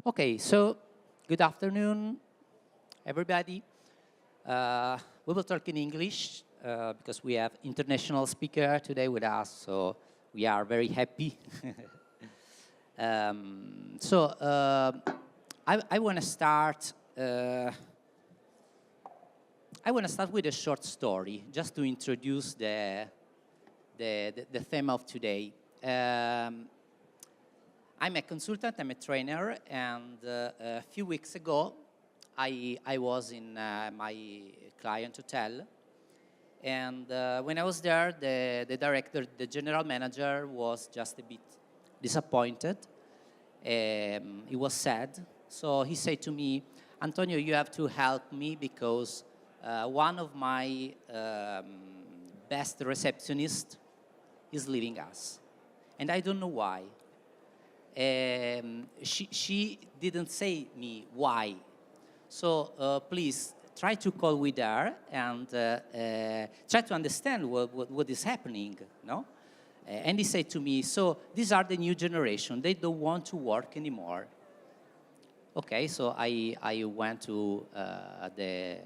Okay, so good afternoon, everybody. We will talk in English because we have international speaker today with us, so we are very happy. I want to start. I want to start with a short story, just to introduce the theme of today. I'm a consultant, I'm a trainer, and a few weeks ago, I was in my client hotel, and when I was there, the director, the general manager, was just a bit disappointed. He was sad, so he said to me, Antonio, you have to help me because one of my best receptionists is leaving us, and I don't know why. She didn't say me why. So please try to call with her and try to understand what is happening, no? And he said to me, so these are the new generation. They don't want to work anymore. Okay, so I went to the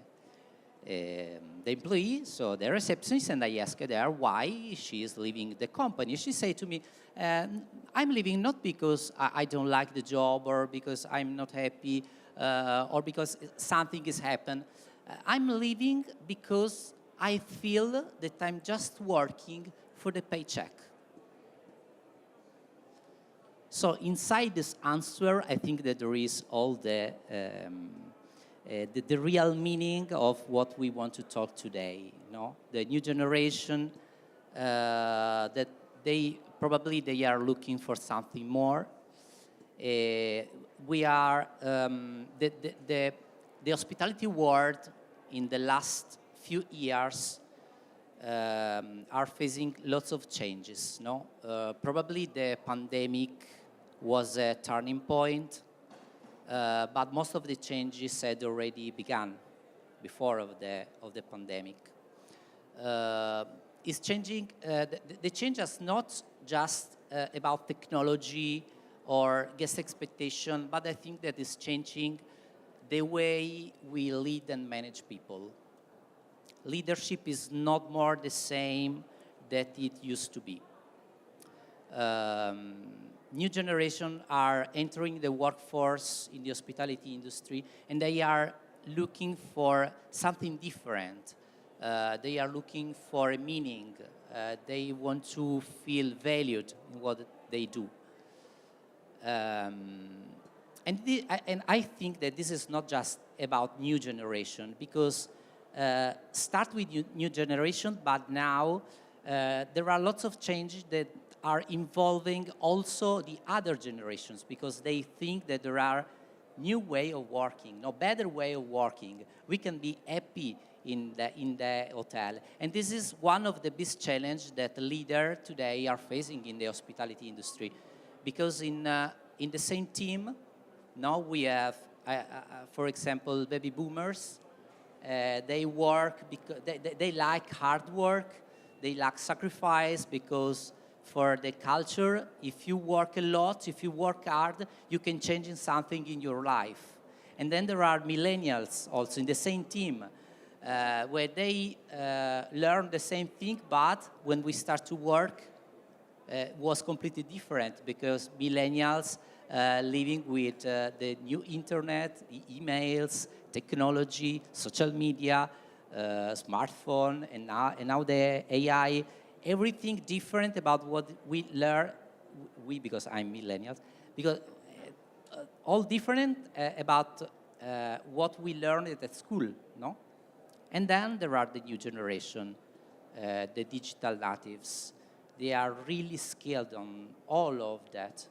employee, so the receptionist, and I asked her why she is leaving the company. She said to me, I'm leaving not because I don't like the job or because I'm not happy or because something has happened. I'm leaving because I feel that I'm just working for the paycheck. So inside this answer, I think that there is all the real meaning of what we want to talk today. No? The new generation, that they are looking for something more. We are, the hospitality world in the last few years are facing lots of changes. No? Probably the pandemic was a turning point. But most of the changes had already begun before of the pandemic. It's changing. The change is not just about technology or guest expectation, but I think that it's changing the way we lead and manage people. Leadership is not more the same that it used to be. New generation are entering the workforce in the hospitality industry, and they are looking for something different. They are looking for a meaning. They want to feel valued in what they do. And I think that this is not just about new generation, because start with new generation, but now there are lots of changes that are involving also the other generations, because they think that there are new way of working, no better way of working. We can be happy in the hotel. And this is one of the biggest challenges that leaders today are facing in the hospitality industry. Because in the same team, now we have, for example, baby boomers. They work because they like hard work, they like sacrifice, because for the culture, if you work a lot, if you work hard, you can change something in your life. And then there are millennials also in the same team, where they learn the same thing, but when we start to work, was completely different, because millennials living with the new internet, the emails, technology, social media, smartphone, and now the AI, everything different about what we learn, because I'm millennials, because all different about what we learned at school, no? And then there are the new generation, the digital natives. They are really skilled on all of that.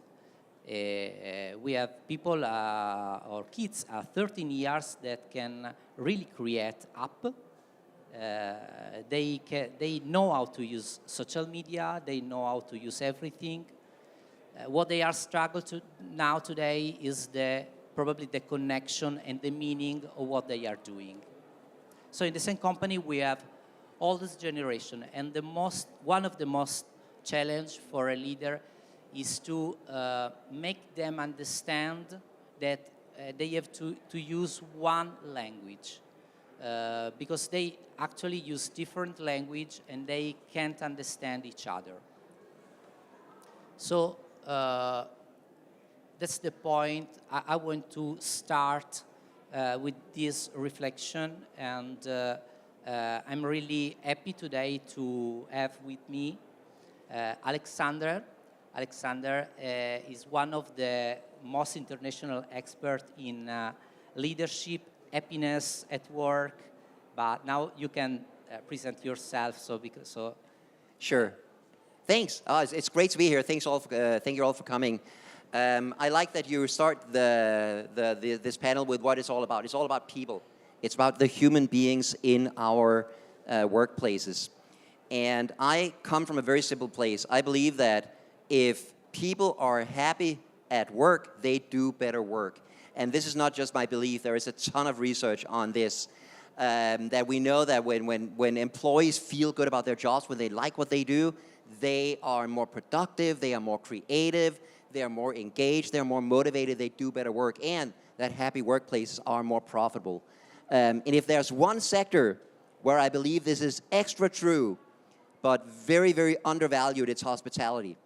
We have people, or kids, 13 years that can really create app. They know how to use social media. They know how to use everything. What they are struggling to now today is probably the connection and the meaning of what they are doing. So in the same company, we have all this generation, and one of the most challenge for a leader is to make them understand that they have to use one language because they actually use different language and they can't understand each other. So that's the point. I want to start with this reflection, and I'm really happy today to have with me Alexander. Alexander is one of the most international experts in leadership, happiness at work. But now you can present yourself. Sure. Thanks. It's great to be here. Thank you all for coming. I like that you start this panel with what it's all about. It's all about people. It's about the human beings in our workplaces. And I come from a very simple place. I believe that if people are happy at work, they do better work. And this is not just my belief. There is a ton of research on this. That we know that when employees feel good about their jobs, when they like what they do, they are more productive, they are more creative, they are more engaged, they're more motivated, they do better work, and that happy workplaces are more profitable. And if there's one sector where I believe this is extra true, but very, very undervalued, it's hospitality.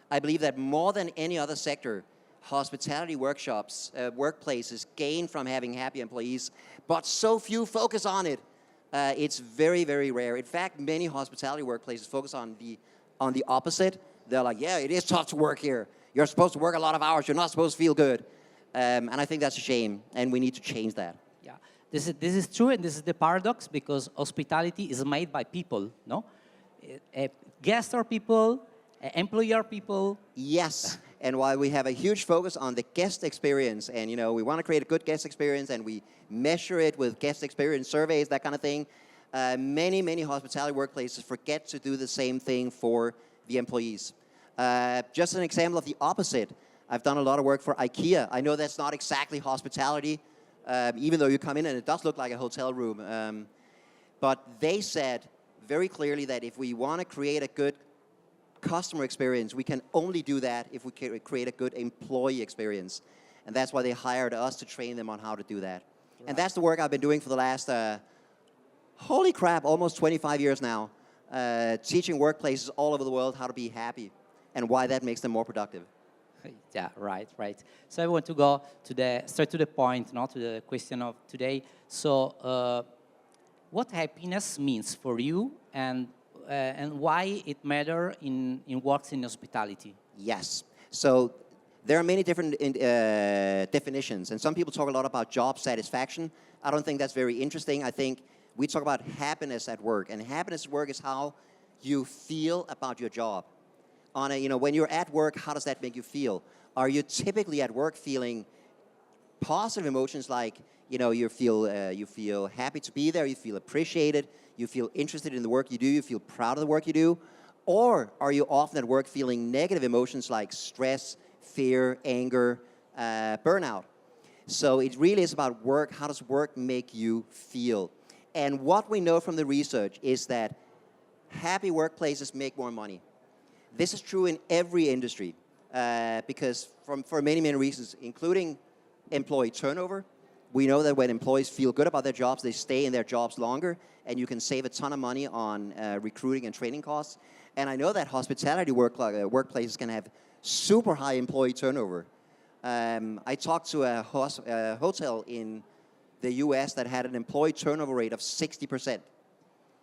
I believe that more than any other sector, hospitality workplaces gain from having happy employees, but so few focus on it. It's very, very rare. In fact, many hospitality workplaces focus on the opposite. They're like, yeah, it is tough to work here. You're supposed to work a lot of hours. You're not supposed to feel good. And I think that's a shame, and we need to change that. Yeah, this is true, and this is the paradox, because hospitality is made by people, no? Guests are people, employee are people. Yes, and while we have a huge focus on the guest experience, and we want to create a good guest experience, and we measure it with guest experience surveys, that kind of thing, many hospitality workplaces forget to do the same thing for the employees. Just an example of the opposite. I've done a lot of work for IKEA. I know that's not exactly hospitality, even though you come in and it does look like a hotel room. But they said very clearly that if we want to create a good customer experience, we can only do that if we create a good employee experience. And that's why they hired us to train them on how to do that. Right. And that's the work I've been doing for the last, holy crap, almost 25 years now, teaching workplaces all over the world how to be happy and why that makes them more productive. Yeah, right. So I want to go straight to the point, not to the question of today. So what happiness means for you, and why it matters in works in hospitality? Yes. So there are many different definitions, and some people talk a lot about job satisfaction. I don't think that's very interesting. I think we talk about happiness at work, and happiness at work is how you feel about your job. When you're at work, how does that make you feel? Are you typically at work feeling positive emotions like, you feel happy to be there, you feel appreciated, you feel interested in the work you do, you feel proud of the work you do? Or are you often at work feeling negative emotions like stress, fear, anger, burnout? So it really is about work. How does work make you feel? And what we know from the research is that happy workplaces make more money. This is true in every industry because for many reasons, including employee turnover. We know that when employees feel good about their jobs, they stay in their jobs longer, and you can save a ton of money on recruiting and training costs. And I know that hospitality workplaces can have super high employee turnover. I talked to a hotel in the US that had an employee turnover rate of 60%.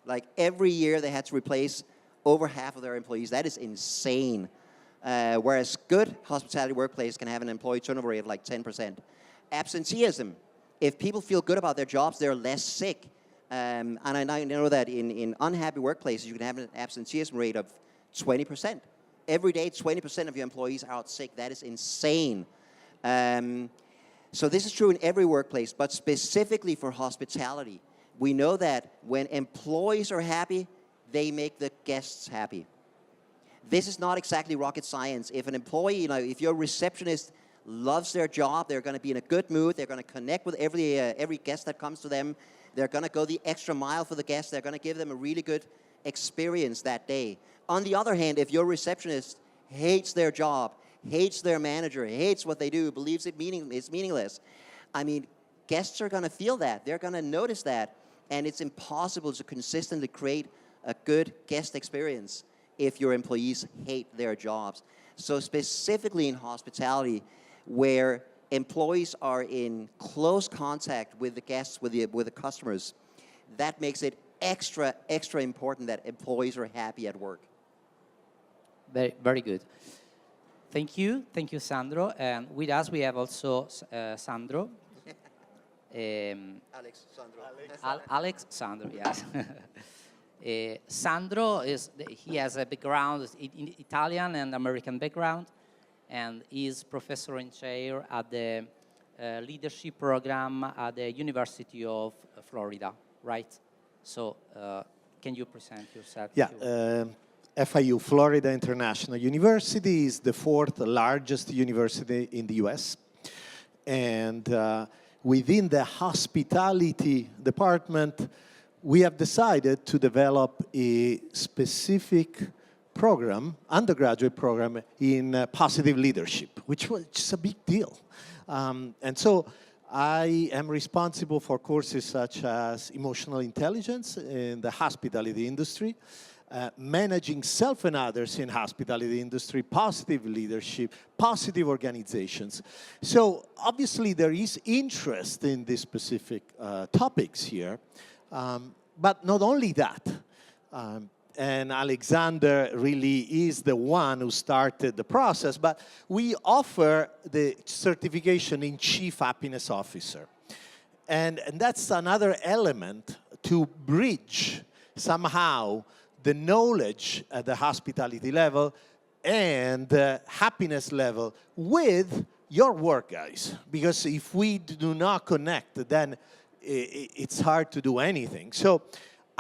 Like every year they had to replace over half of their employees. That is insane. Whereas good hospitality workplaces can have an employee turnover rate of like 10%. Absenteeism. If people feel good about their jobs, they're less sick. And I know that in unhappy workplaces, you can have an absenteeism rate of 20%. Every day, 20% of your employees are out sick. That is insane. So this is true in every workplace, but specifically for hospitality. We know that when employees are happy, they make the guests happy. This is not exactly rocket science. If an employee, if your receptionist loves their job, they're going to be in a good mood, they're going to connect with every guest that comes to them, they're going to go the extra mile for the guests, they're going to give them a really good experience that day. On the other hand, if your receptionist hates their job, hates their manager, hates what they do, believes it's meaningless, I mean, guests are going to feel that. They're going to notice that. And it's impossible to consistently create a good guest experience if your employees hate their jobs. So specifically in hospitality, where employees are in close contact with the guests, with the customers, that makes it extra important that employees are happy at work. Very, very good. Thank you, Sandro. And with us we have also Sandro. Alex, Sandro. Alex, Sandro, yes. Sandro he has a background in Italian and American background, and is professor in chair at the leadership program at the University of Florida, right? So, can you present yourself? Yeah. FIU, Florida International University, is the 4th largest university in the US. And within the hospitality department, we have decided to develop a specific program, undergraduate program, in positive leadership, which is a big deal. And so I am responsible for courses such as emotional intelligence in the hospitality industry, managing self and others in hospitality industry, positive leadership, positive organizations. So obviously there is interest in these specific topics here, but not only that. And Alexander really is the one who started the process, but we offer the certification in Chief Happiness Officer. And that's another element to bridge somehow the knowledge at the hospitality level and the happiness level with your work, guys. Because if we do not connect, then it's hard to do anything. So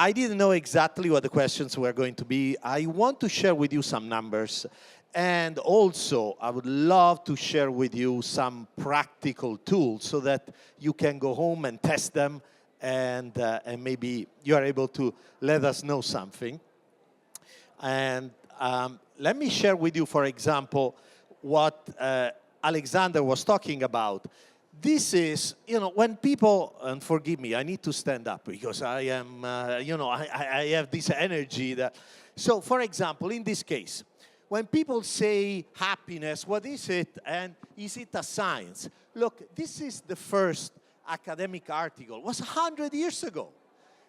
I didn't know exactly what the questions were going to be. I want to share with you some numbers. And also, I would love to share with you some practical tools so that you can go home and test them, and maybe you are able to let us know something. And let me share with you, for example, what Alexander was talking about. This is, when people, and forgive me, I need to stand up because I am, I have this energy that, so for example, in this case, when people say happiness, what is it, and is it a science? Look, this is the first academic article. It was 100 years ago.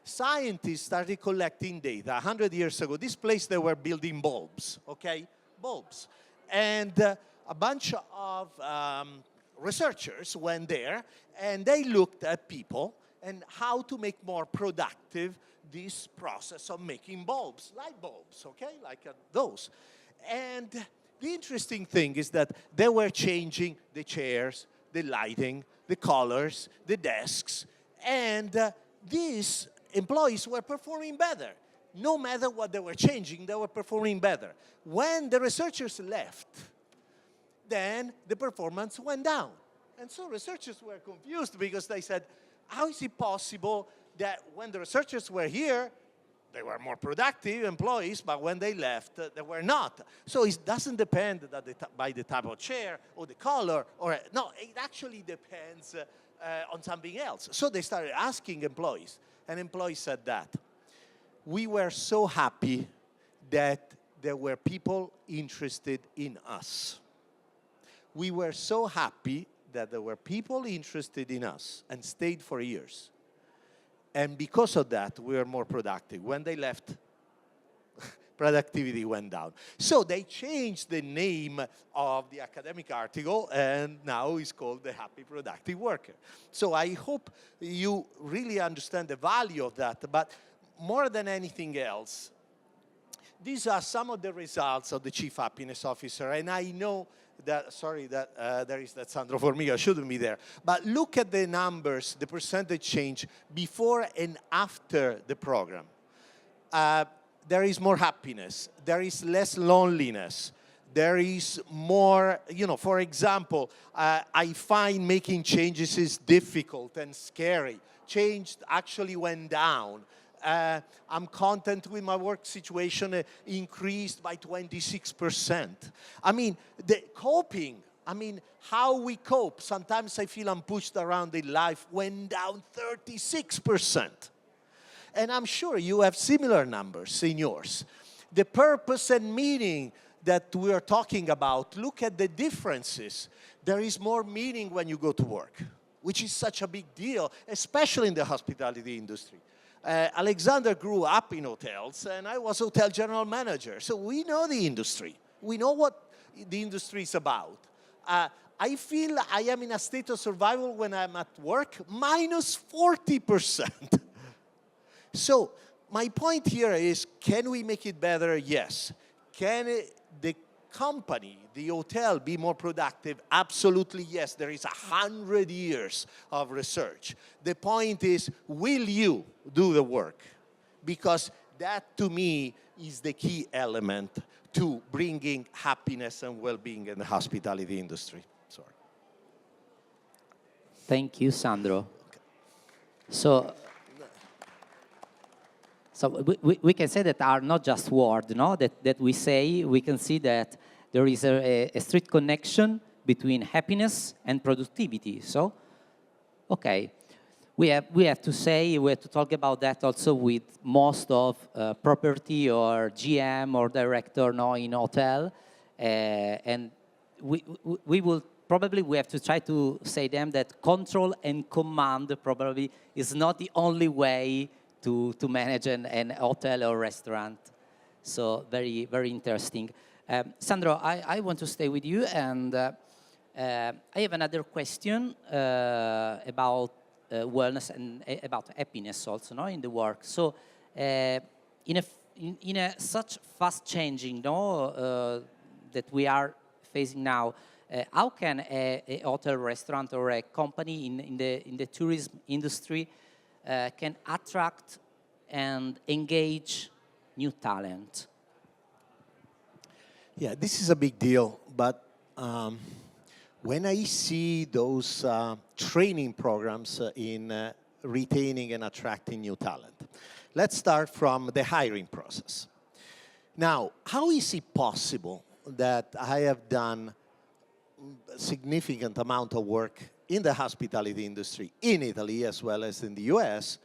Scientists started collecting data 100 years ago. This place, they were building bulbs, okay? Bulbs. And a bunch of researchers went there, and they looked at people and how to make more productive this process of making bulbs, light bulbs, okay? Like those. And the interesting thing is that they were changing the chairs, the lighting, the colors, the desks, and these employees were performing better. No matter what they were changing, they were performing better. When the researchers left, then the performance went down. And so researchers were confused because they said, how is it possible that when the researchers were here, they were more productive employees, but when they left, they were not. So it doesn't depend by the type of chair or the color, no, it actually depends on something else. So they started asking employees, and employees said that. We were so happy that there were people interested in us. We were so happy that there were people interested in us and stayed for years. And because of that, we were more productive. When they left, productivity went down. So they changed the name of the academic article, and now it's called the Happy Productive Worker. So I hope you really understand the value of that. But more than anything else, these are some of the results of the Chief Happiness Officer. And I know that, sorry, that there is that Sandro Formiga, shouldn't be there. But look at the numbers, the percentage change before and after the program. There is more happiness. There is less loneliness. There is more, for example, I find making changes is difficult and scary. Change actually went down. I'm content with my work situation, increased by 26%. I mean, the coping, I mean, how we cope. Sometimes I feel I'm pushed around in life, went down 36%. And I'm sure you have similar numbers in yours. The purpose and meaning that we are talking about, look at the differences. There is more meaning when you go to work, which is such a big deal, especially in the hospitality industry. Alexander grew up in hotels, and I was hotel general manager. So we know the industry. We know what the industry is about. I feel I am in a state of survival when I'm at work, minus 40%. So my point here is, can we make it better? Yes. Can the company, the hotel, be more productive? Absolutely yes. There is 100 years of research. The point is, will you do the work? Because that, to me, is the key element to bringing happiness and well-being in the hospitality industry. Sorry. Thank you, Sandro. Okay. So we can say that are not just words, no? That we say. We can see that there is a strict connection between happiness and productivity. So, okay, we have to talk about that also with most of property or GM or director, no, in hotel, and we will probably have to try to say them that control and command probably is not the only way to manage an hotel or restaurant. So very, very interesting. Sandro, I want to stay with you, and I have another question about wellness and about happiness also, no, in the work. So in a such fast changing, no, that we are facing now, how can a hotel, restaurant, or a company in the tourism industry can attract and engage new talent? Yeah, this is a big deal, but when I see those training programs in retaining and attracting new talent, let's start from the hiring process. Now, how is it possible that I have done a significant amount of work in the hospitality industry in Italy as well as in the US,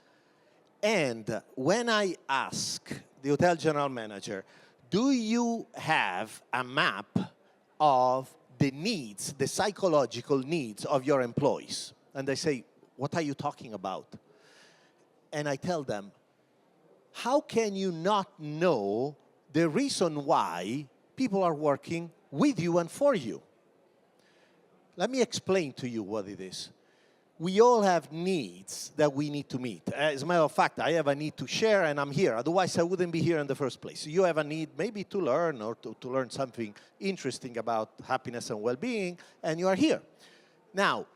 and when I ask the hotel general manager, do you have a map of the needs, the psychological needs of your employees? And they say, what are you talking about? And I tell them, how can you not know the reason why people are working with you and for you? Let me explain to you what it is. We all have needs that we need to meet. As a matter of fact, I have a need to share, and I'm here. Otherwise, I wouldn't be here in the first place. You have a need maybe to learn or to learn something interesting about happiness and well-being, and you are here. Now,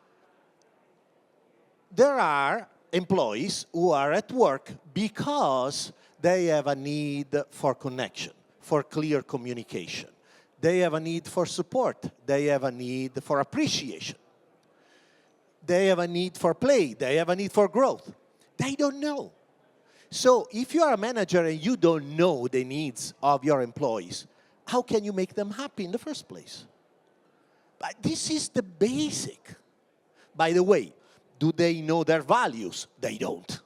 there are employees who are at work because they have a need for connection, for clear communication. They have a need for support. They have a need for appreciation. They have a need for play. They have a need for growth. They don't know. So if you are a manager and you don't know the needs of your employees, how can you make them happy in the first place? But this is the basic. By the way, do they know their values? They don't.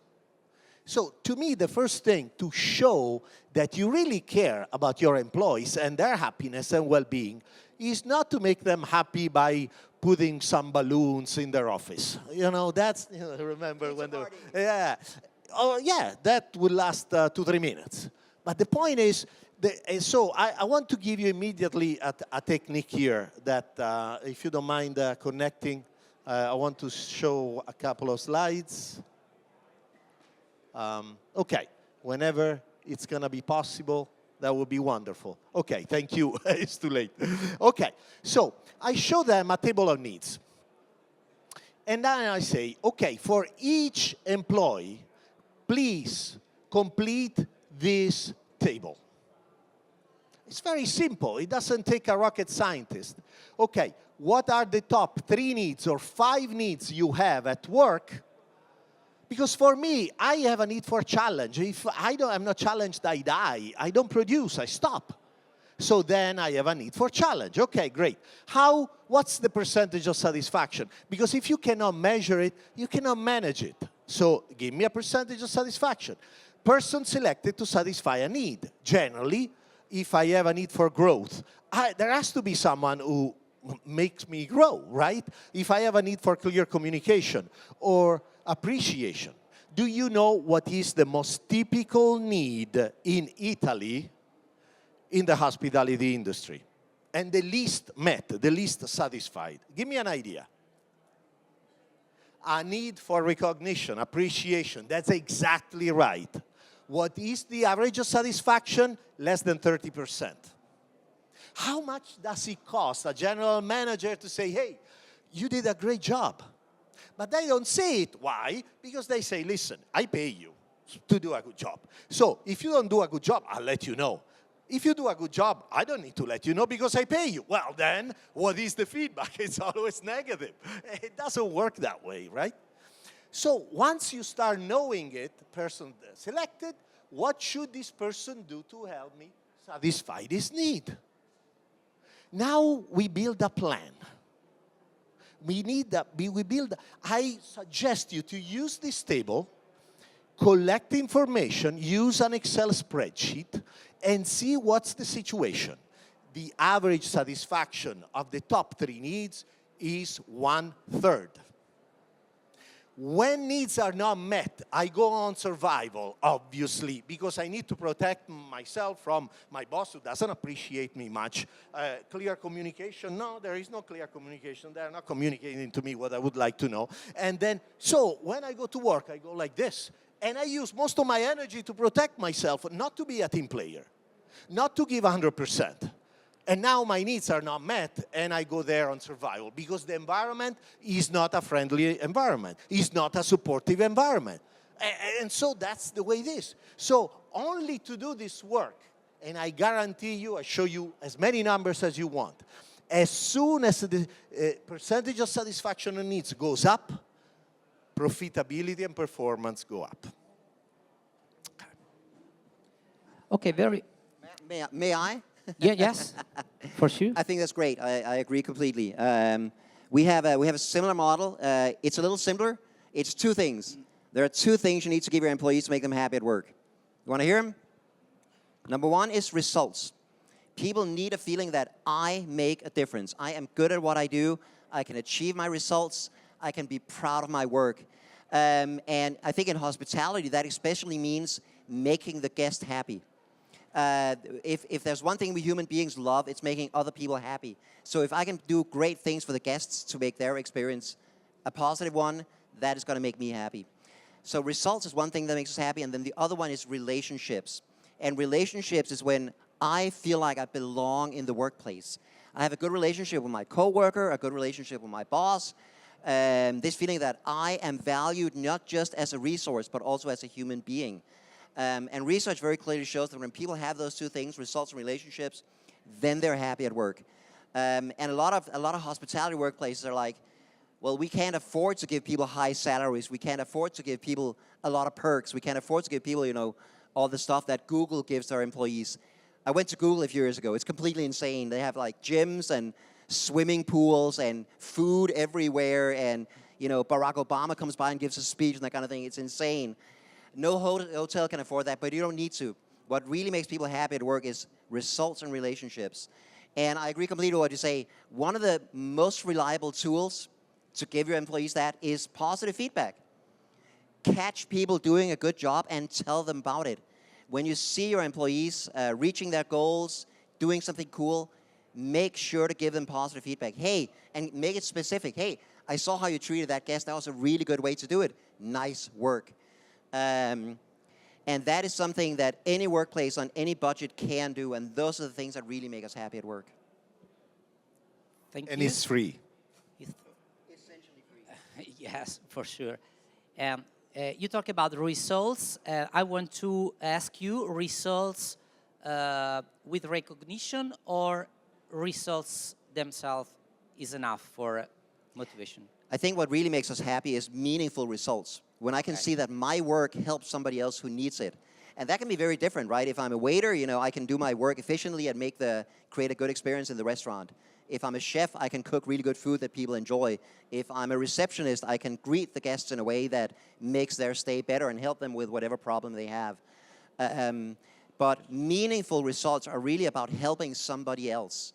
So to me, the first thing to show that you really care about your employees and their happiness and well-being is not to make them happy by putting some balloons in their office. You know, that's, you know, remember it's when the, yeah. Oh, yeah, that will last 2-3 minutes. But the point is, so I want to give you immediately a technique here that, if you don't mind connecting, I want to show a couple of slides. Okay, whenever it's going to be possible, that would be wonderful. Okay, thank you. It's too late. Okay, so I show them a table of needs. And then I say, okay, for each employee, please complete this table. It's very simple. It doesn't take a rocket scientist. Okay, what are the top 3 needs or 5 needs you have at work? Because for me, I have a need for challenge. If I'm not challenged, I die. I don't produce, I stop. So then I have a need for challenge. Okay, great. What's the percentage of satisfaction? Because if you cannot measure it, you cannot manage it. So give me a percentage of satisfaction. Person selected to satisfy a need. Generally, if I have a need for growth, there has to be someone who makes me grow, right? If I have a need for clear communication or appreciation. Do you know what is the most typical need in Italy in the hospitality industry? And the least met, the least satisfied. Give me an idea. A need for recognition, appreciation. That's exactly right. What is the average of satisfaction? Less than 30%. How much does it cost a general manager to say, hey, you did a great job? But they don't say it. Why? Because they say, listen, I pay you to do a good job. So if you don't do a good job, I'll let you know. If you do a good job, I don't need to let you know because I pay you. Well, then, what is the feedback? It's always negative. It doesn't work that way, right? So once you start knowing it, person selected, what should this person do to help me satisfy this need? Now we build a plan. I suggest you to use this table, collect information, use an Excel spreadsheet, and see what's the situation. The average satisfaction of the top 3 needs is 1/3. When needs are not met, I go on survival, obviously, because I need to protect myself from my boss who doesn't appreciate me much. Clear communication, no, there is no clear communication. They're not communicating to me what I would like to know. And then, so when I go to work, I go like this. And I use most of my energy to protect myself, not to be a team player, not to give 100%. And now my needs are not met, and I go there on survival because the environment is not a friendly environment. It's not a supportive environment. And so that's the way it is. So only to do this work, and I guarantee you, I show you as many numbers as you want. As soon as the percentage of satisfaction and needs goes up, profitability and performance go up. Okay, very... May I? Yeah, yes, for sure. I think that's great. I agree completely. We have a similar model. It's a little simpler. It's 2 things. There are 2 things you need to give your employees to make them happy at work. You want to hear them? Number 1 is results. People need a feeling that I make a difference. I am good at what I do. I can achieve my results. I can be proud of my work. And I think in hospitality, that especially means making the guest happy. If there's one thing we human beings love, it's making other people happy. So if I can do great things for the guests to make their experience a positive one, that is going to make me happy. So results is one thing that makes us happy, and then the other one is relationships. And relationships is when I feel like I belong in the workplace. I have a good relationship with my coworker, a good relationship with my boss, this feeling that I am valued not just as a resource, but also as a human being. And research very clearly shows that when people have those 2 things, results and relationships, then they're happy at work. And a lot of hospitality workplaces are like, well, we can't afford to give people high salaries. We can't afford to give people a lot of perks. We can't afford to give people, you know, all the stuff that Google gives their employees. I went to Google a few years ago. It's completely insane. They have like gyms and swimming pools and food everywhere. And, you know, Barack Obama comes by and gives a speech and that kind of thing. It's insane. No hotel can afford that, but you don't need to. What really makes people happy at work is results and relationships. And I agree completely with what you say. One of the most reliable tools to give your employees that is positive feedback. Catch people doing a good job and tell them about it. When you see your employees reaching their goals, doing something cool, make sure to give them positive feedback. Hey, and make it specific. Hey, I saw how you treated that guest. That was a really good way to do it. Nice work. And that is something that any workplace on any budget can do, and those are the things that really make us happy at work. Thank you. And it's free. Essentially free. Yes, for sure. You talk about results. I want to ask you, results with recognition or results themselves is enough for motivation? I think what really makes us happy is meaningful results. when I can see that my work helps somebody else who needs it. And that can be very different, right? If I'm a waiter, you know, I can do my work efficiently and create a good experience in the restaurant. If I'm a chef, I can cook really good food that people enjoy. If I'm a receptionist, I can greet the guests in a way that makes their stay better and help them with whatever problem they have. But meaningful results are really about helping somebody else.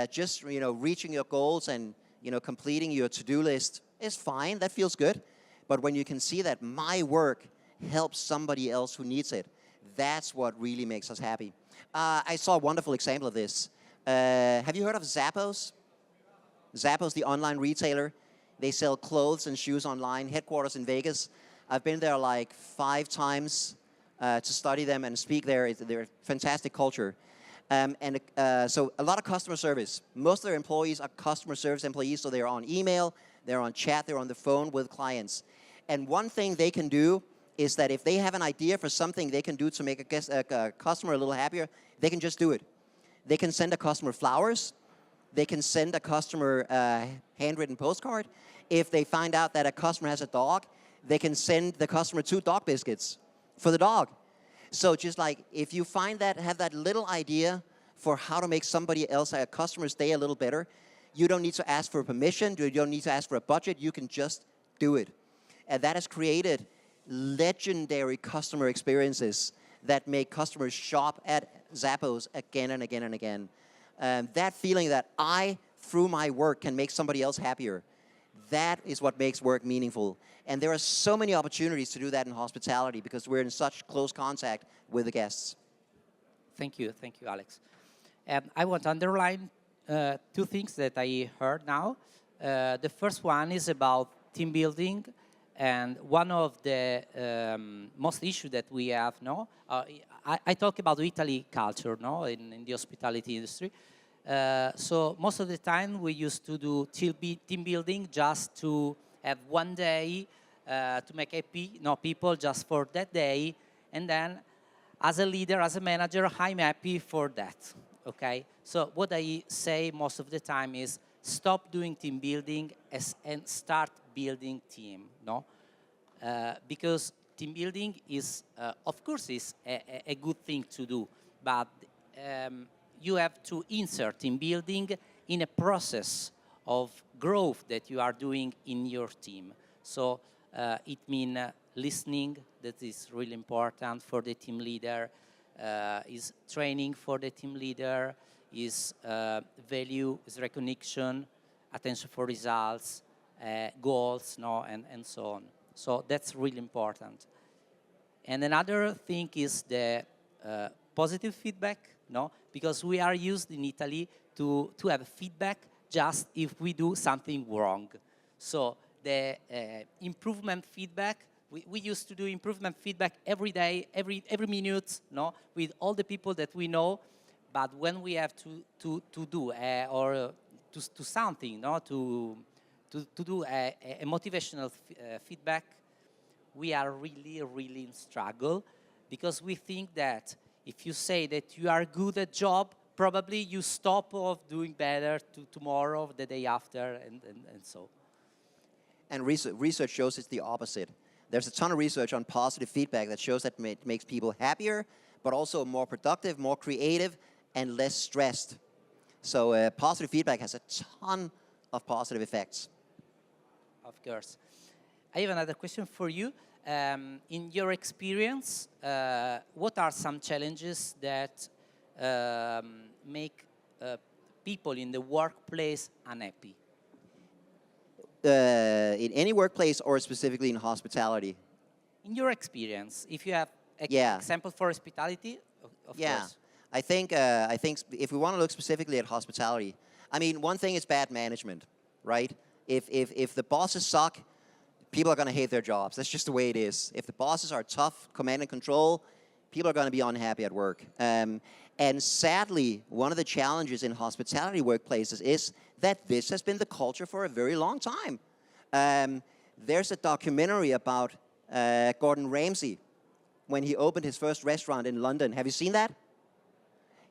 Just, you know, reaching your goals and, you know, completing your to-do list is fine. That feels good. But when you can see that my work helps somebody else who needs it, that's what really makes us happy. I saw a wonderful example of this. Have you heard of Zappos? Zappos, the online retailer. They sell clothes and shoes online, headquarters in Vegas. I've been there like 5 times to study them and speak there. They're a fantastic culture. So a lot of customer service. Most of their employees are customer service employees, so they're on email, they're on chat, they're on the phone with clients. And one thing they can do is that if they have an idea for something they can do to make a customer a little happier, they can just do it. They can send a customer flowers. They can send a customer handwritten postcard. If they find out that a customer has a dog, they can send the customer 2 dog biscuits for the dog. So just like if you have that little idea for how to make somebody else, a customer's day a little better, you don't need to ask for permission. You don't need to ask for a budget. You can just do it. And that has created legendary customer experiences that make customers shop at Zappos again and again and again. That feeling that I, through my work, can make somebody else happier, that is what makes work meaningful. And there are so many opportunities to do that in hospitality because we're in such close contact with the guests. Thank you, Alex. I want to underline 2 things that I heard now. The first one is about team building. And one of the most issue that we have, I talk about Italy culture, in the hospitality industry. So most of the time we used to do team building just to have one day to make happy, people just for that day. And then as a leader, as a manager, I'm happy for that, okay? So what I say most of the time is stop doing team building and start building team, because team building is, of course, is a good thing to do, but you have to insert team building in a process of growth that you are doing in your team. So it means listening, that is really important for the team leader, is training for the team leader, is value, is recognition, attention for results, goals, and so on. So that's really important. And another thing is the positive feedback, because we are used in Italy to have feedback just if we do something wrong. So the improvement feedback, we used to do improvement feedback every day, every minute, with all the people that we know. But when we have to do or to something, to do a motivational feedback, we are really, really in struggle, because we think that if you say that you are good at job, probably you stop of doing better tomorrow, the day after, and so. And research shows it's the opposite. There's a ton of research on positive feedback that shows that it makes people happier, but also more productive, more creative, and less stressed. So positive feedback has a ton of positive effects. Of course. I have another question for you. In your experience, what are some challenges that make people in the workplace unhappy? In any workplace or specifically in hospitality? In your experience, if you have an example for hospitality, of course. I think if we want to look specifically at hospitality, I mean, one thing is bad management, right? If the bosses suck, people are going to hate their jobs. That's just the way it is. If the bosses are tough, command and control, people are going to be unhappy at work. And sadly, one of the challenges in hospitality workplaces is that this has been the culture for a very long time. There's a documentary about Gordon Ramsay when he opened his first restaurant in London. Have you seen that?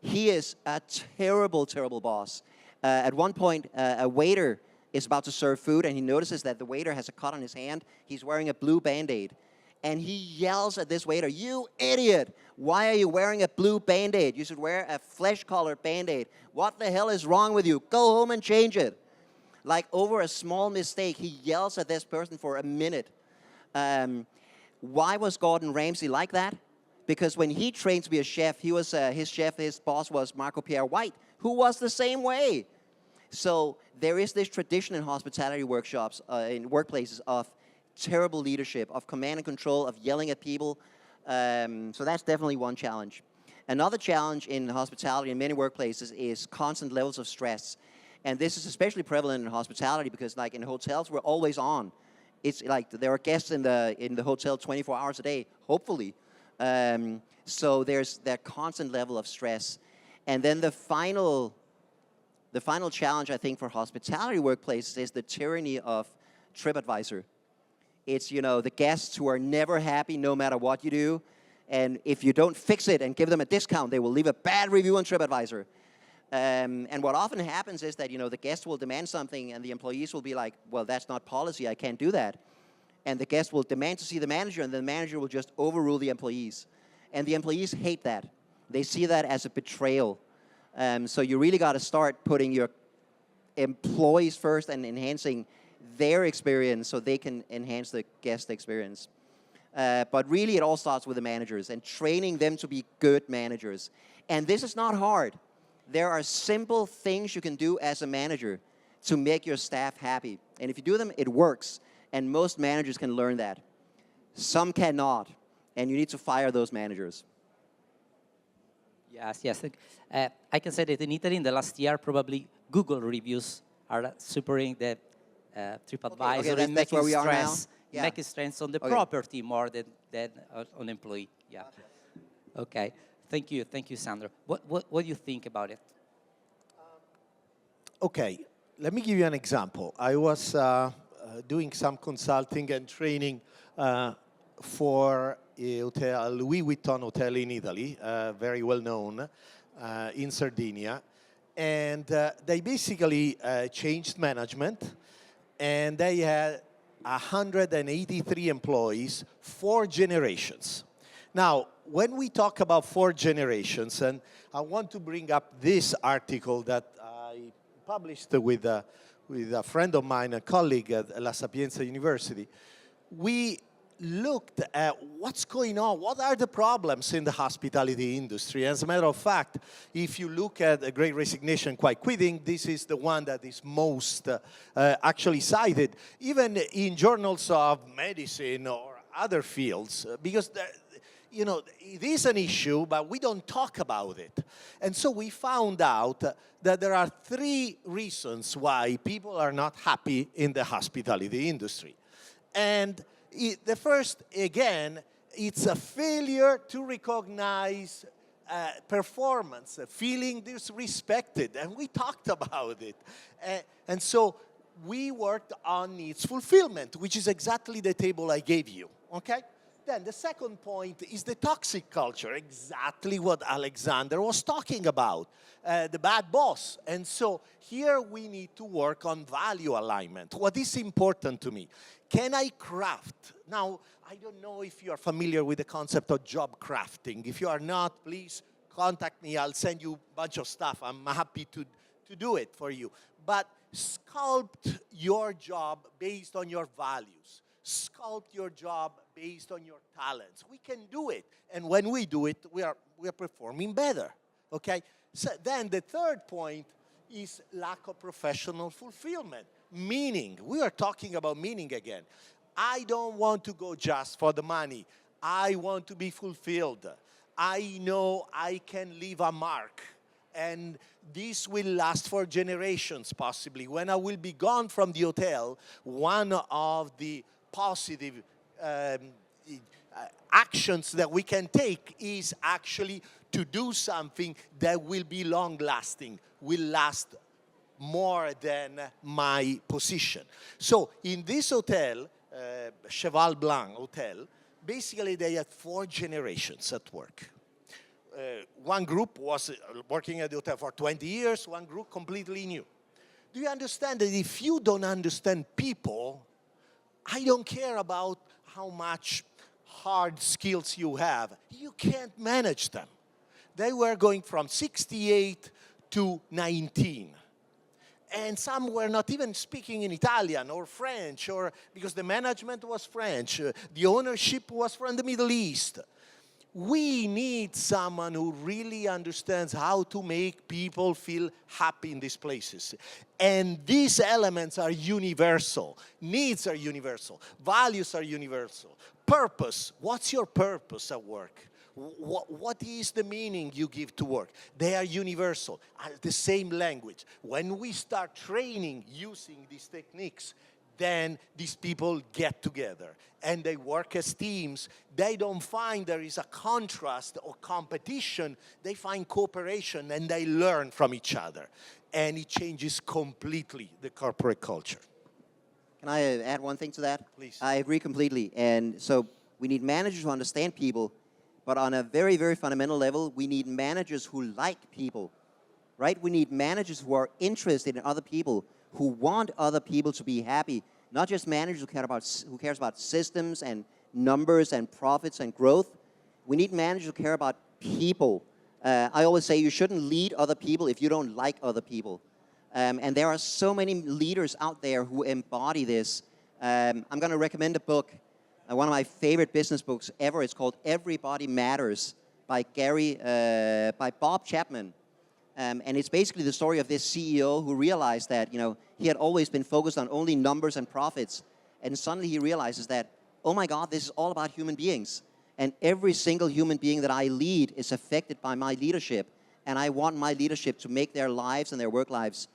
He is a terrible, terrible boss. At one point, a waiter is about to serve food, and he notices that the waiter has a cut on his hand. He's wearing a blue Band-Aid. And he yells at this waiter, "You idiot! Why are you wearing a blue Band-Aid? You should wear a flesh-colored Band-Aid. What the hell is wrong with you? Go home and change it." Like, over a small mistake, he yells at this person for a minute. Why was Gordon Ramsay like that? Because when he trained to be a chef, he was his boss was Marco Pierre White, who was the same way. So there is this tradition in hospitality workshops, in workplaces, of terrible leadership, of command and control, of yelling at people. So that's definitely one challenge. Another challenge in hospitality in many workplaces is constant levels of stress. And this is especially prevalent in hospitality because, like, in hotels, we're always on. It's like there are guests in the hotel 24 hours a day, hopefully. So there's that constant level of stress. And then the final challenge, I think, for hospitality workplaces is the tyranny of TripAdvisor. It's, you know, the guests who are never happy no matter what you do. And if you don't fix it and give them a discount, they will leave a bad review on TripAdvisor. And what often happens is that, you know, the guest will demand something and the employees will be like, "Well, that's not policy, I can't do that." And the guest will demand to see the manager, and the manager will just overrule the employees. And the employees hate that. They see that as a betrayal. So you really got to start putting your employees first and enhancing their experience so they can enhance the guest experience. But really, it all starts with the managers and training them to be good managers. And this is not hard. There are simple things you can do as a manager to make your staff happy. And if you do them, it works. And most managers can learn that. Some cannot. And you need to fire those managers. Yes. I can say that in Italy, in the last year, probably Google reviews are supering the TripAdvisor Okay, and that's where we are now. making stress on the property more than on employee. Yeah. Okay. Thank you, Sandro. What do you think about it? Okay, let me give you an example. I was doing some consulting and training for a hotel, Louis Vuitton hotel in Italy, very well known, in Sardinia. And they basically changed management, and they had 183 employees, 4 generations. Now, when we talk about 4 generations, and I want to bring up this article that I published with a friend of mine, a colleague at La Sapienza University, we looked at what's going on, what are the problems in the hospitality industry. As a matter of fact, if you look at the Great Resignation, Quiet Quitting, this is the one that is most actually cited, even in journals of medicine or other fields, because you know, it is an issue, but we don't talk about it. And so we found out that there are 3 reasons why people are not happy in the hospitality industry. And the first, again, it's a failure to recognize performance, feeling disrespected, and we talked about it. And so we worked on needs fulfillment, which is exactly the table I gave you, okay? Then the second point is the toxic culture, exactly what Alexander was talking about, the bad boss. And so here we need to work on value alignment. What is important to me? Can I craft? Now, I don't know if you are familiar with the concept of job crafting. If you are not, please contact me. I'll send you a bunch of stuff. I'm happy to do it for you. But sculpt your job based on your values. Sculpt your job based on your talents. We can do it. And when we do it, we are performing better. Okay? So then the third point is lack of professional fulfillment. Meaning. We are talking about meaning again. I don't want to go just for the money. I want to be fulfilled. I know I can leave a mark. And this will last for generations, possibly. When I will be gone from the hotel, one of the positive actions that we can take is actually to do something that will be long-lasting, will last more than my position. So in this hotel, Cheval Blanc Hotel, basically they had 4 generations at work. One group was working at the hotel for 20 years, one group completely new. Do you understand that if you don't understand people, I don't care about how much hard skills you have. You can't manage them. They were going from 68 to 19. And some were not even speaking in Italian or French, or because the management was French, the ownership was from the Middle East. We need someone who really understands how to make people feel happy in these places. And these elements are universal. Needs are universal. Values are universal. Purpose. What's your purpose at work? What is the meaning you give to work? They are universal, are the same language. When we start training using these techniques, then these people get together and they work as teams. They don't find there is a contrast or competition. They find cooperation and they learn from each other. And it changes completely the corporate culture. Can I add one thing to that? Please. I agree completely. And so we need managers who understand people, but on a very, very fundamental level, we need managers who like people, right? We need managers who are interested in other people, who want other people to be happy, not just managers who cares about systems and numbers and profits and growth. We need managers who care about people. I always say you shouldn't lead other people if you don't like other people. And there are so many leaders out there who embody this. I'm going to recommend a book, one of my favorite business books ever. It's called Everybody Matters by Bob Chapman. And it's basically the story of this CEO who realized that, he had always been focused on only numbers and profits. And suddenly he realizes that, oh my God, this is all about human beings. And every single human being that I lead is affected by my leadership. And I want my leadership to make their lives and their work lives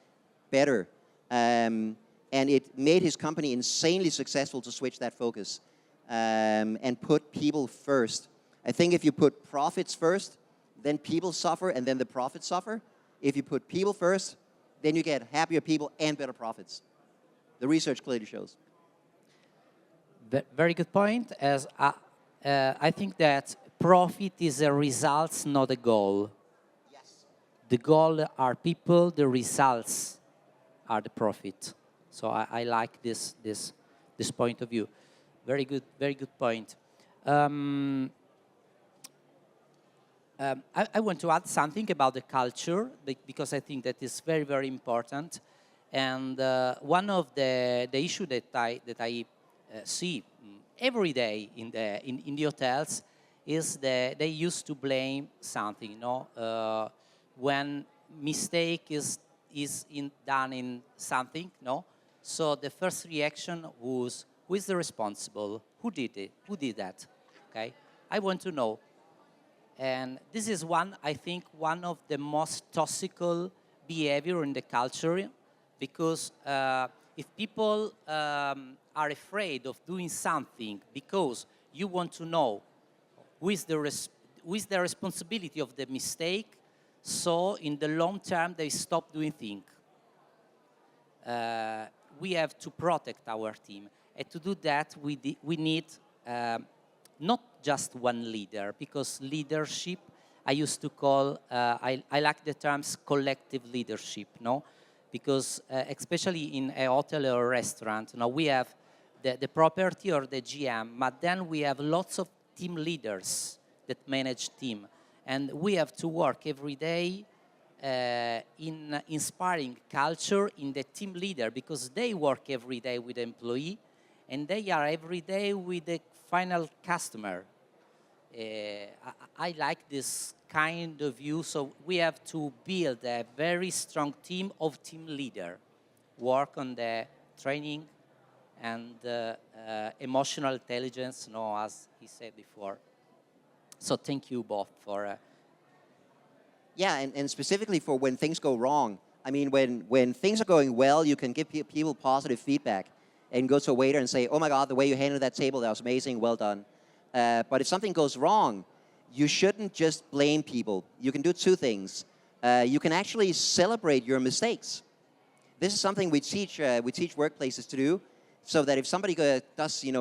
better. And it made his company insanely successful to switch that focus and put people first. I think if you put profits first, then people suffer and then the profits suffer. If you put people first, then you get happier people and better profits. The research clearly shows. Very good point. As I think that profit is a result, not a goal. Yes. The goal are people, the results are the profit. So I like this point of view. Very good point. I want to add something about the culture because I think that is very, very important. And one of the issue that I see every day in the hotels is that they used to blame something. When mistake is done in something. So the first reaction was, who is the responsible? Who did it? Who did that? Okay, I want to know. And this is I think one of the most toxic behavior in the culture, because if people are afraid of doing something because you want to know who is the responsibility of the mistake, so in the long term they stop doing things. We have to protect our team, and to do that we need not just one leader, because leadership, I used to call, I like the terms collective leadership, because especially in a hotel or a restaurant, we have the property or the GM, but then we have lots of team leaders that manage team. And we have to work every day in inspiring culture in the team leader, because they work every day with the employee and they are every day with the final customer. I like this kind of view, so we have to build a very strong team of team leader, work on the training and emotional intelligence, as he said before. So thank you both for... Yeah, and specifically for when things go wrong. I mean, when things are going well, you can give people positive feedback and go to a waiter and say, oh my God, the way you handled that table, that was amazing, well done. But if something goes wrong, you shouldn't just blame people. You can do two things. You can actually celebrate your mistakes. This is something we teach workplaces to do, so that if somebody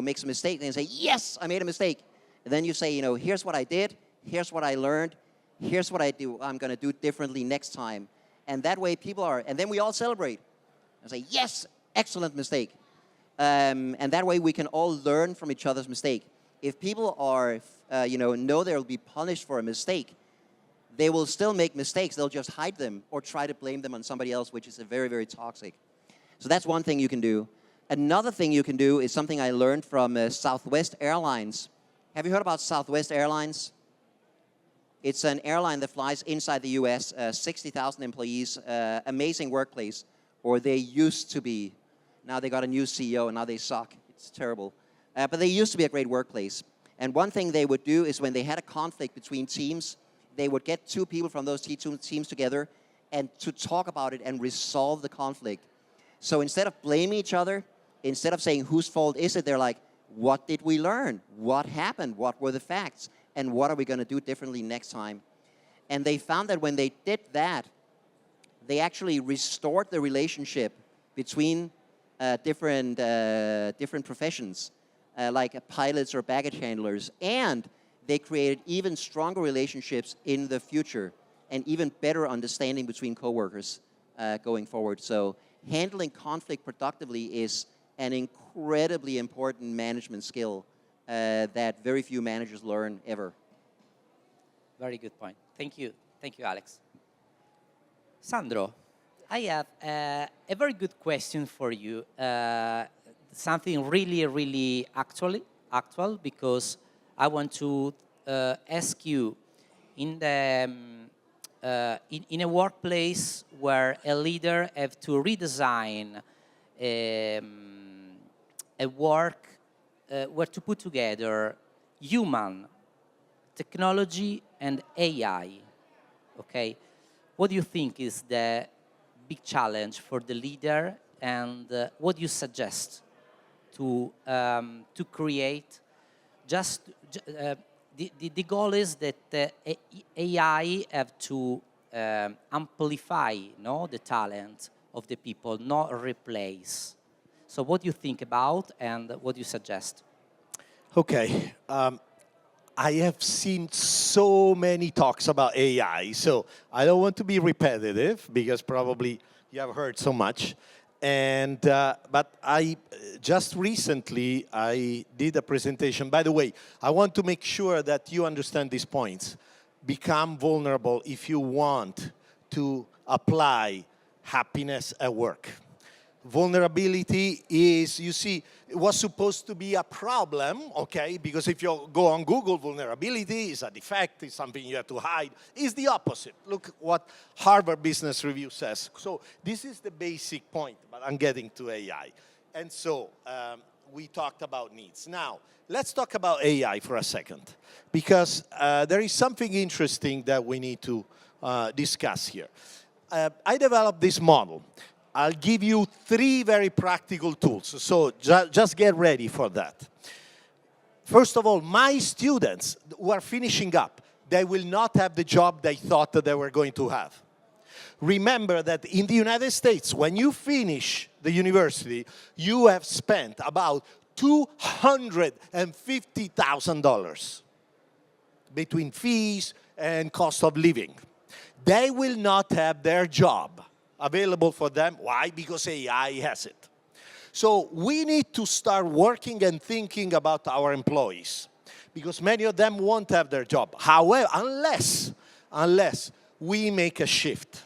makes a mistake, they say, yes, I made a mistake. And then you say, here's what I did, here's what I learned, here's what I'm going to do differently next time. And that way people and then we all celebrate. and say, yes, excellent mistake. And that way we can all learn from each other's mistake. If people are, know they'll be punished for a mistake, they will still make mistakes. They'll just hide them or try to blame them on somebody else, which is very, very toxic. So that's one thing you can do. Another thing you can do is something I learned from Southwest Airlines. Have you heard about Southwest Airlines? It's an airline that flies inside the US, 60,000 employees, amazing workplace, or they used to be. Now they got a new CEO and now they suck. It's terrible. But they used to be a great workplace. And one thing they would do is when they had a conflict between teams, they would get two people from those teams together and to talk about it and resolve the conflict. So instead of blaming each other, instead of saying whose fault is it, they're like, what did we learn? What happened? What were the facts? And what are we going to do differently next time? And they found that when they did that, they actually restored the relationship between different professions, like pilots or baggage handlers, and they created even stronger relationships in the future and even better understanding between coworkers going forward. So handling conflict productively is an incredibly important management skill that very few managers learn ever. Very good point. Thank you. Thank you, Alex. Sandro, I have a very good question for you. Something really, really actual, because I want to ask you, in a workplace where a leader have to redesign a work where to put together human, technology, and AI, okay? What do you think is the big challenge for the leader, and what do you suggest to create? The goal is that AI have to amplify, the talent of the people, not replace. So what do you think about, and what do you suggest? Okay. I have seen so many talks about AI, so I don't want to be repetitive because probably you have heard so much. And but I just recently I did a presentation. By the way, I want to make sure that you understand these points. Become vulnerable if you want to apply happiness at work. Vulnerability is, you see, it was supposed to be a problem, okay? Because if you go on Google, vulnerability is a defect, it's something you have to hide. It's the opposite. Look what Harvard Business Review says. So this is the basic point, but I'm getting to AI. And so we talked about needs. Now, let's talk about AI for a second, because there is something interesting that we need to discuss here. I developed this model. I'll give you 3 very practical tools, so just get ready for that. First of all, my students who are finishing up, they will not have the job they thought that they were going to have. Remember that in the United States, when you finish the university, you have spent about $250,000 between fees and cost of living. They will not have their job available for them. Why? Because AI has it. So we need to start working and thinking about our employees, because many of them won't have their job. However, unless we make a shift.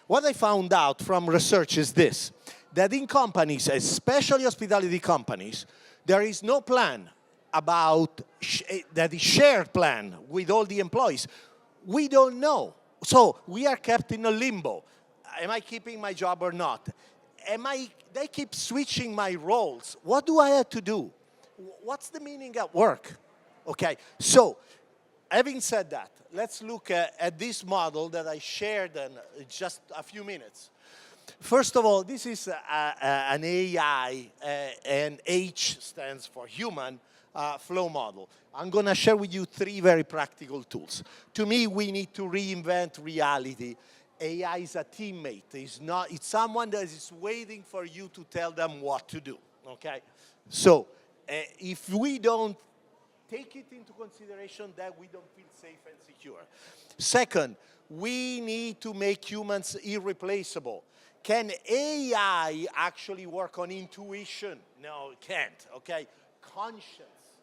What I found out from research is this, that in companies, especially hospitality companies, there is no plan about that is shared plan with all the employees. We don't know. So we are kept in a limbo. Am I keeping my job or not? They keep switching my roles. What do I have to do? What's the meaning at work? Okay, so having said that, let's look at this model that I shared in just a few minutes. First of all, this is an AI, and H stands for human, flow model. I'm going to share with you 3 very practical tools. To me, we need to reinvent reality. AI is a teammate. It's someone that is waiting for you to tell them what to do, okay? So if we don't take it into consideration, then we don't feel safe and secure. Second, we need to make humans irreplaceable. Can AI actually work on intuition? No, it can't, okay? Conscience?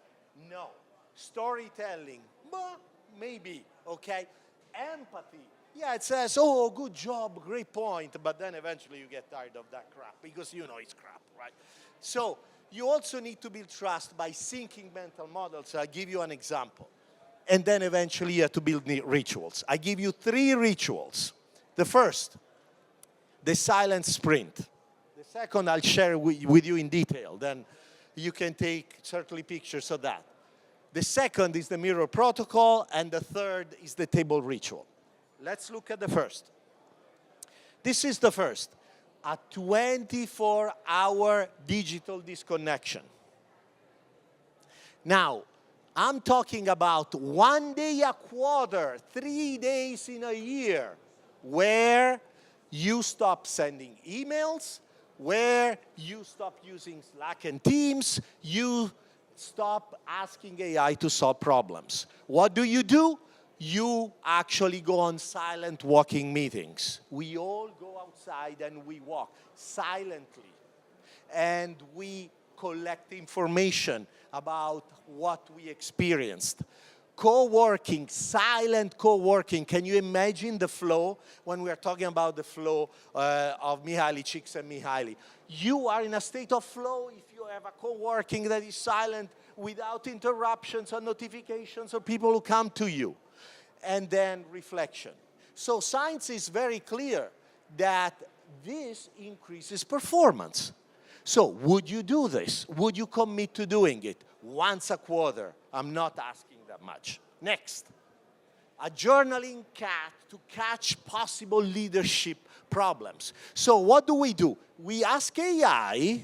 No. Storytelling? Well, maybe, okay? Empathy? Yeah, it says, oh, good job, great point, but then eventually you get tired of that crap because you know it's crap, right? So you also need to build trust by syncing mental models. I'll give you an example. And then eventually you have to build rituals. I give you 3 rituals. The first, the silent sprint. The second, I'll share with you in detail. Then you can take certainly pictures of that. The second is the mirror protocol, and the third is the table ritual. Let's look at the first. This is the first, a 24-hour digital disconnection. Now, I'm talking about 1 day a quarter, 3 days in a year, where you stop sending emails, where you stop using Slack and Teams, you stop asking AI to solve problems. What do? You actually go on silent walking meetings. We all go outside and we walk silently. And we collect information about what we experienced. Co-working, silent co-working. Can you imagine the flow? When we are talking about the flow of Mihaly Csikszentmihalyi. You are in a state of flow if you have a co-working that is silent without interruptions or notifications or people who come to you. And then reflection. So science is very clear that this increases performance. So would you do this? Would you commit to doing it once a quarter? I'm not asking that much. Next, a journaling cat to catch possible leadership problems. So what do? We ask AI,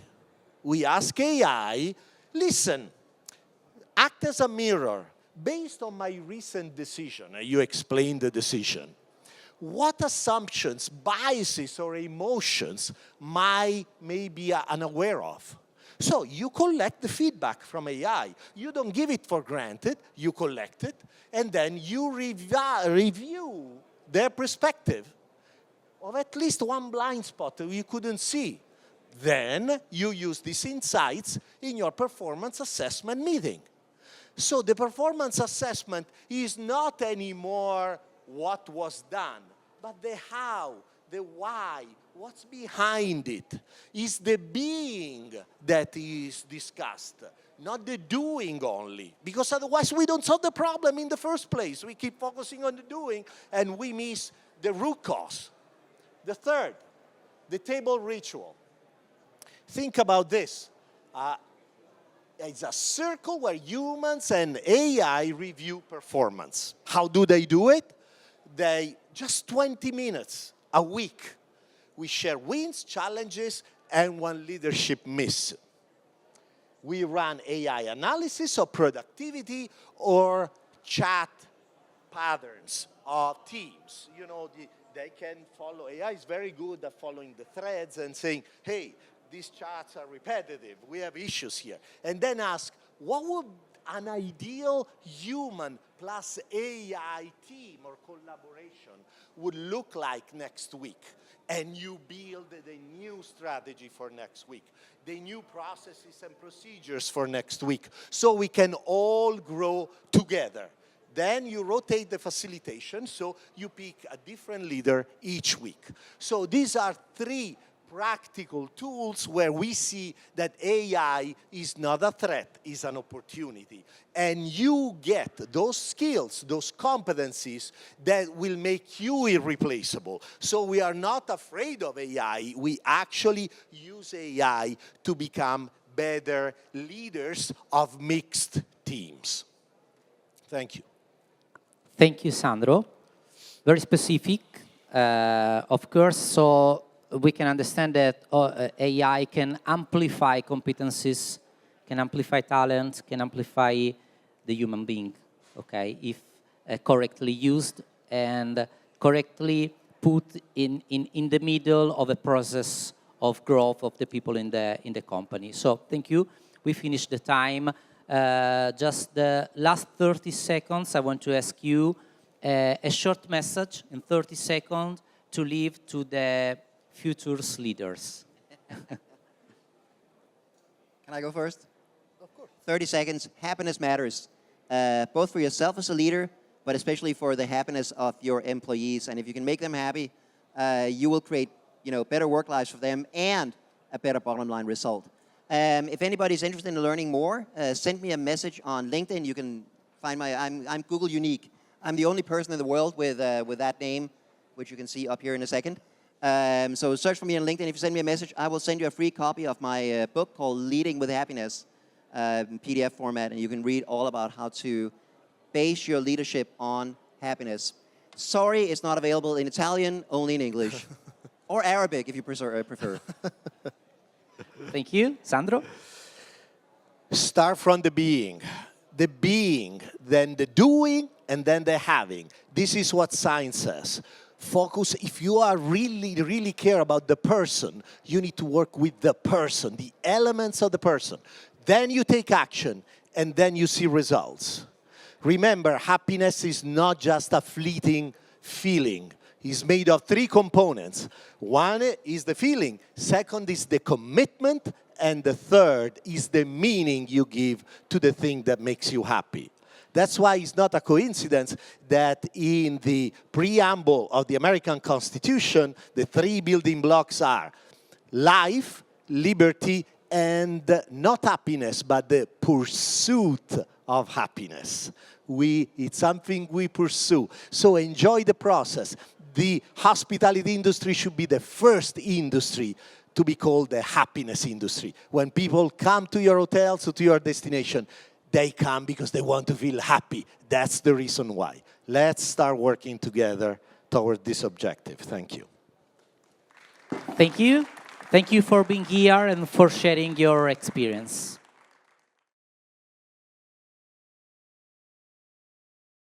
listen, act as a mirror. Based on my recent decision, you explain the decision, what assumptions, biases, or emotions may be unaware of? So you collect the feedback from AI. You don't give it for granted, you collect it, and then you review their perspective of at least one blind spot that you couldn't see. Then you use these insights in your performance assessment meeting. So the performance assessment is not anymore what was done, but the how, the why, what's behind it. Is the being that is discussed, not the doing only. Because otherwise we don't solve the problem in the first place. We keep focusing on the doing and we miss the root cause. The third, the table ritual. Think about this. It's a circle where humans and AI review performance. How do? It? They just 20 minutes a week. We share wins, challenges, and one leadership miss. We run AI analysis of productivity or chat patterns of teams. You know, they can follow. AI is very good at following the threads and saying, hey, these chats are repetitive. We have issues here. And then ask, what would an ideal human plus AI team or collaboration would look like next week? And you build the new strategy for next week, the new processes and procedures for next week, so we can all grow together. Then you rotate the facilitation, so you pick a different leader each week. So these are 3 practical tools where we see that AI is not a threat, is an opportunity. And you get those skills, those competencies that will make you irreplaceable. So we are not afraid of AI. We actually use AI to become better leaders of mixed teams. Thank you. Thank you, Sandro. Very specific, of course, so we can understand that AI can amplify competencies, can amplify talent, can amplify the human being, okay, if correctly used and correctly put in the middle of a process of growth of the people in the company. So thank you. We finished the time. Just the last 30 seconds, I want to ask you a short message in 30 seconds to leave to the future's leaders. Can I go first? Of course. 30 seconds. Happiness matters, both for yourself as a leader, but especially for the happiness of your employees. And if you can make them happy, you will create, better work lives for them and a better bottom line result. If anybody's interested in learning more, send me a message on LinkedIn. You can find I'm Google unique. I'm the only person in the world with that name, which you can see up here in a second. So search for me on LinkedIn. If you send me a message, I will send you a free copy of my book called Leading with Happiness, in PDF format, and you can read all about how to base your leadership on happiness. Sorry, it's not available in Italian, only in English. Or Arabic, if you prefer. Thank you. Sandro? Start from the being. The being, then the doing, and then the having. This is what science says. Focus, if you are really care about the person, you need to work with the person, the elements of the person. Then you take action, and then you see results. Remember, happiness is not just a fleeting feeling. It's made of 3 components. One is the feeling, second is the commitment, and the third is the meaning you give to the thing that makes you happy. That's why it's not a coincidence that in the preamble of the American Constitution, the 3 building blocks are life, liberty, and not happiness, but the pursuit of happiness. It's something we pursue. So enjoy the process. The hospitality industry should be the first industry to be called the happiness industry. When people come to your hotels or to your destination, they come because they want to feel happy. That's the reason why. Let's start working together toward this objective. Thank you. Thank you. Thank you for being here and for sharing your experience.